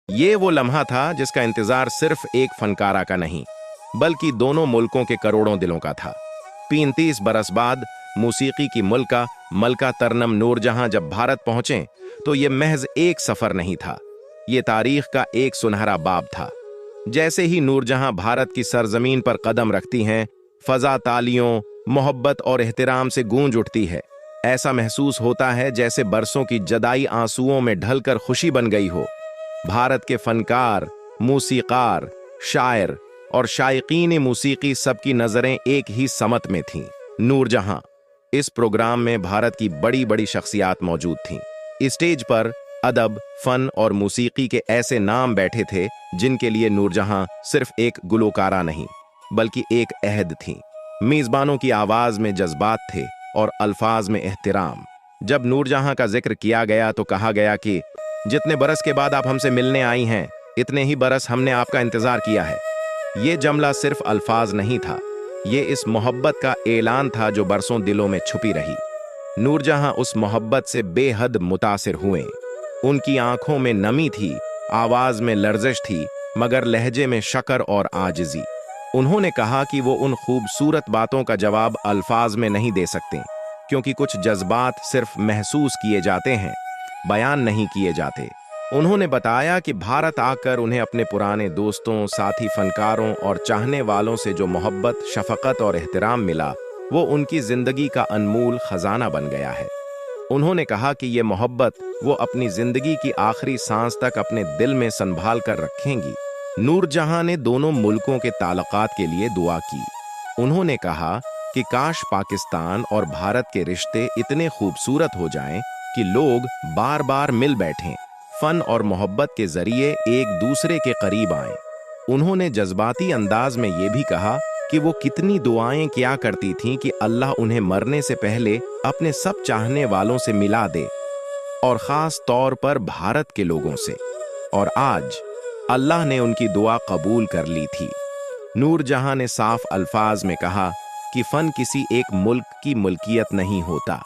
ये वो लम्हा था जिसका इंतजार सिर्फ एक फनकारा का नहीं बल्कि दोनों मुल्कों के करोड़ों दिलों का था। 35 बरस बाद मौसीकी की मलका तरनम नूरजहां जब भारत पहुंचे तो ये महज एक सफर नहीं था, ये तारीख का एक सुनहरा बाब था। जैसे ही नूरजहां भारत की सरजमीन पर कदम रखती हैं, फजा तालियों, मोहब्बत और एहतराम से गूंज उठती है। ऐसा महसूस होता है जैसे बरसों की जदाई आंसुओं में ढलकर खुशी बन गई हो। भारत के फनकार, मूसीकार, शायर और शायकीन मौसीकी सबकी नजरें एक ही समत में थीं, नूरजहां। इस प्रोग्राम में भारत की बड़ी बड़ी शख्सियात मौजूद थीं। स्टेज पर अदब, फन और मौसीकी के ऐसे नाम बैठे थे जिनके लिए नूरजहां सिर्फ एक गुलकारा नहीं बल्कि एक अहद थीं। मेजबानों की आवाज में जज्बात थे और अल्फाज में एहतराम। जब नूरजहां का जिक्र किया गया तो कहा गया कि जितने बरस के बाद आप हमसे मिलने आई हैं, इतने ही बरस हमने आपका इंतजार किया है। ये जुमला सिर्फ अल्फाज नहीं था, ये इस मोहब्बत का ऐलान था जो बरसों दिलों में छुपी रही। नूरजहां उस मोहब्बत से बेहद मुतासिर हुए। उनकी आंखों में नमी थी, आवाज में लर्जिश थी, मगर लहजे में शकर और आजिजी। उन्होंने कहा कि वो उन खूबसूरत बातों का जवाब अल्फाज में नहीं दे सकते, क्योंकि कुछ जज्बात सिर्फ महसूस किए जाते हैं, बयान नहीं किए जाते। उन्होंने बताया कि भारत आकर उन्हें अपने पुराने दोस्तों, साथी फनकारों और चाहने वालों से जो मोहब्बत, शफकत और एहतराम मिला, वो उनकी जिंदगी का अनमोल खजाना बन गया है। उन्होंने कहा कि ये मोहब्बत वो अपनी जिंदगी की आखिरी सांस तक अपने दिल में संभाल कर रखेंगी। नूरजहां ने दोनों मुल्कों के ताल्लुकात के लिए दुआ की। उन्होंने कहा कि काश पाकिस्तान और भारत के रिश्ते इतने खूबसूरत हो जाएं कि लोग बार बार मिल बैठें, फन और मोहब्बत के जरिए एक दूसरे के करीब आएं। उन्होंने जज्बाती अंदाज में ये भी कहा कि वो कितनी दुआएं किया करती थीं कि अल्लाह उन्हें मरने से पहले अपने सब चाहने वालों से मिला दे, और खास तौर पर भारत के लोगों से। और आज अल्लाह ने उनकी दुआ कबूल कर ली थी। नूरजहां ने साफ अल्फाज में कहा कि फन किसी एक मुल्क की मुल्कियत नहीं होता,